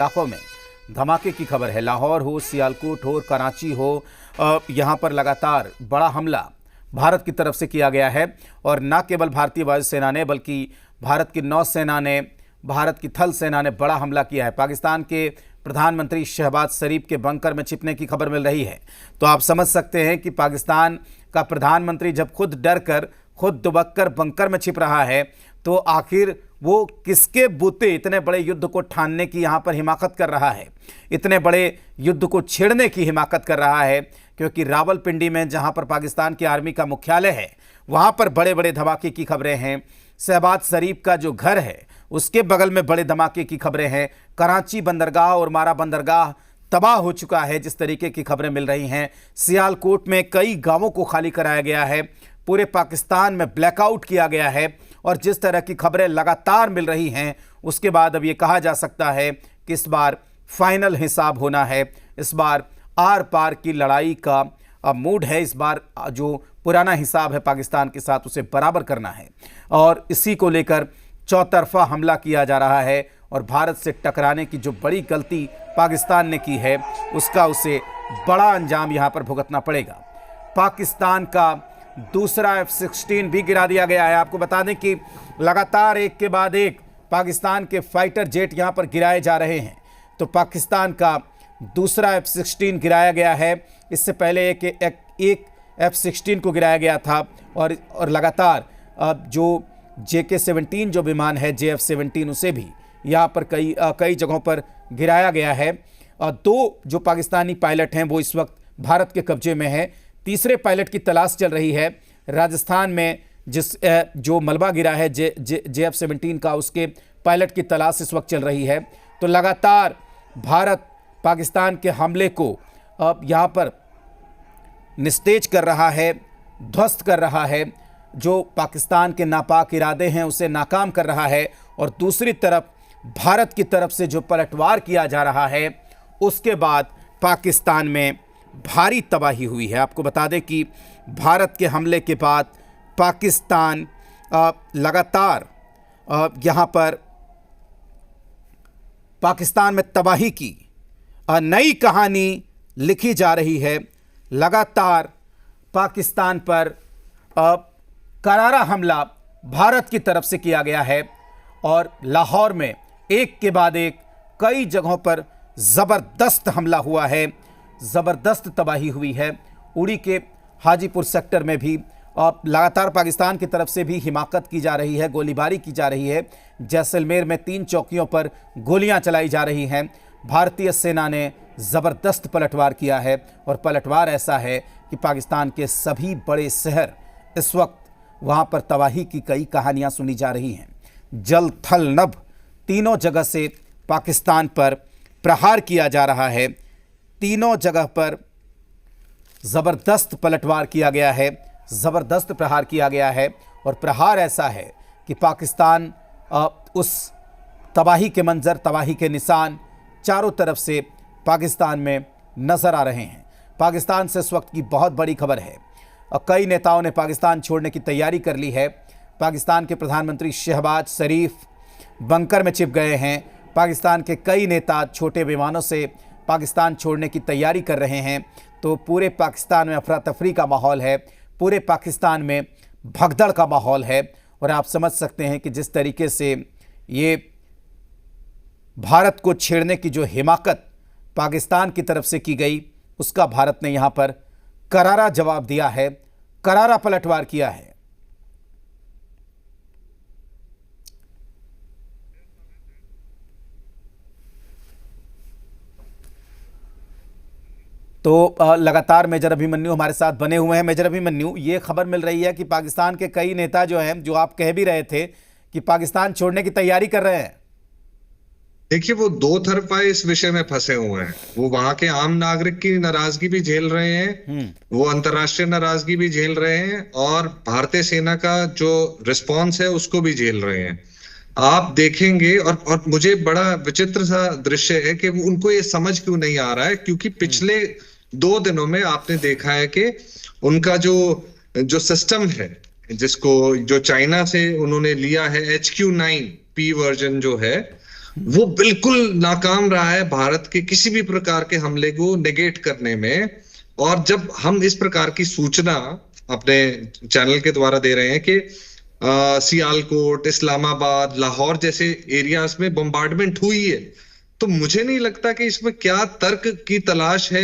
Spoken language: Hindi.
इलाकों में धमाके की खबर है। लाहौर हो, सियालकोट हो, कराची हो, यहाँ पर लगातार बड़ा हमला भारत की तरफ से किया गया है। और न केवल भारतीय वायुसेना ने बल्कि भारत की नौसेना ने, भारत की थल सेना ने बड़ा हमला किया है। पाकिस्तान के प्रधानमंत्री शहबाज शरीफ के बंकर में छिपने की खबर मिल रही है। तो आप समझ सकते हैं कि पाकिस्तान का प्रधानमंत्री जब खुद डर कर, खुद दुबक कर बंकर में छिप रहा है, तो आखिर वो किसके बूते इतने बड़े युद्ध को ठानने की यहाँ पर हिमाकत कर रहा है, इतने बड़े युद्ध को छेड़ने की हिमाकत कर रहा है। क्योंकि रावलपिंडी में जहाँ पर पाकिस्तान की आर्मी का मुख्यालय है, वहाँ पर बड़े बड़े धमाके की खबरें हैं। शहबाज शरीफ का जो घर है उसके बगल में बड़े धमाके की खबरें हैं। कराची बंदरगाह और मारा बंदरगाह तबाह हो चुका है, जिस तरीके की खबरें मिल रही हैं। सियालकोट में कई गांवों को खाली कराया गया है, पूरे पाकिस्तान में ब्लैकआउट किया गया है। और जिस तरह की खबरें लगातार मिल रही हैं, उसके बाद अब ये कहा जा सकता है कि इस बार फाइनल हिसाब होना है। इस बार आर पार की लड़ाई का मूड है। इस बार जो पुराना हिसाब है पाकिस्तान के साथ, उसे बराबर करना है। और इसी को लेकर चौतरफा हमला किया जा रहा है। और भारत से टकराने की जो बड़ी गलती पाकिस्तान ने की है, उसका उसे बड़ा अंजाम यहाँ पर भुगतना पड़ेगा। पाकिस्तान का दूसरा F-16 भी गिरा दिया गया है। आपको बता दें कि लगातार एक के बाद एक पाकिस्तान के फाइटर जेट यहाँ पर गिराए जा रहे हैं। तो पाकिस्तान का दूसरा F-16 गिराया गया है। इससे पहले एक F-16 को गिराया गया था। और लगातार जो JK-17 जो विमान है, JF-17, उसे भी यहाँ पर कई जगहों पर गिराया गया है। दो जो पाकिस्तानी पायलट हैं वो इस वक्त भारत के कब्जे में है। तीसरे पायलट की तलाश चल रही है। राजस्थान में जो मलबा गिरा है JF-17 का, उसके पायलट की तलाश इस वक्त चल रही है। तो लगातार भारत पाकिस्तान के हमले को अब यहाँ पर निस्तेज कर रहा है, ध्वस्त कर रहा है। जो पाकिस्तान के नापाक इरादे हैं उसे नाकाम कर रहा है। और दूसरी तरफ भारत की तरफ से जो पलटवार किया जा रहा है, उसके बाद पाकिस्तान में भारी तबाही हुई है। आपको बता दें कि भारत के हमले के बाद पाकिस्तान लगातार यहाँ पर पाकिस्तान में तबाही की नई कहानी लिखी जा रही है। लगातार पाकिस्तान पर करारा हमला भारत की तरफ से किया गया है। और लाहौर में एक के बाद एक कई जगहों पर ज़बरदस्त हमला हुआ है, ज़बरदस्त तबाही हुई है। उड़ी के हाजीपुर सेक्टर में भी लगातार पाकिस्तान की तरफ से भी हिमाकत की जा रही है, गोलीबारी की जा रही है। जैसलमेर में 3 चौकियों पर गोलियां चलाई जा रही हैं। भारतीय सेना ने ज़बरदस्त पलटवार किया है। और पलटवार ऐसा है कि पाकिस्तान के सभी बड़े शहर, इस वक्त वहाँ पर तबाही की कई कहानियाँ सुनी जा रही हैं। जल थल नभ तीनों जगह से पाकिस्तान पर प्रहार किया जा रहा है। तीनों जगह पर ज़बरदस्त पलटवार किया गया है, ज़बरदस्त प्रहार किया गया है। और प्रहार ऐसा है कि पाकिस्तान उस तबाही के मंजर, तबाही के निशान चारों तरफ से पाकिस्तान में नज़र आ रहे हैं। पाकिस्तान से इस वक्त की बहुत बड़ी खबर है। कई नेताओं ने पाकिस्तान छोड़ने की तैयारी कर ली है। पाकिस्तान के प्रधानमंत्री शहबाज शरीफ बंकर में छिप गए हैं। पाकिस्तान के कई नेता छोटे विमानों से पाकिस्तान छोड़ने की तैयारी कर रहे हैं। तो पूरे पाकिस्तान में अफरा तफरी का माहौल है, पूरे पाकिस्तान में भगदड़ का माहौल है। और आप समझ सकते हैं कि जिस तरीके से ये भारत को छेड़ने की जो हिमाकत पाकिस्तान की तरफ से की गई, उसका भारत ने यहाँ पर करारा जवाब दिया है, करारा पलटवार किया है। तो लगातार मेजर अभिमन्यु हमारे साथ बने हुए हैं। मेजर अभिमन्यु, ये खबर मिल रही है कि पाकिस्तान के कई नेता जो हैं, जो आप कह भी रहे थे कि पाकिस्तान छोड़ने की तैयारी कर रहे हैं। देखिए, वो दो तरफा इस विषय में फंसे हुए हैं। वो वहां के आम नागरिक की नाराजगी भी झेल रहे हैं, वो अंतर्राष्ट्रीय नाराजगी भी झेल रहे हैं, और भारतीय सेना का जो रिस्पॉन्स है उसको भी झेल रहे हैं। आप देखेंगे, और मुझे बड़ा विचित्र सा दृश्य है कि उनको ये समझ क्यों नहीं आ रहा है। क्योंकि पिछले 2 दिनों में आपने देखा है कि उनका जो सिस्टम है, जो चाइना से उन्होंने लिया है, HQ-9P वर्जन जो है, वो बिल्कुल नाकाम रहा है भारत के किसी भी प्रकार के हमले को नेगेट करने में। और जब हम इस प्रकार की सूचना अपने चैनल के द्वारा दे रहे हैं कि सियालकोट, इस्लामाबाद, लाहौर जैसे एरियाज में बम्बार्डमेंट हुई है, तो मुझे नहीं लगता कि इसमें क्या तर्क की तलाश है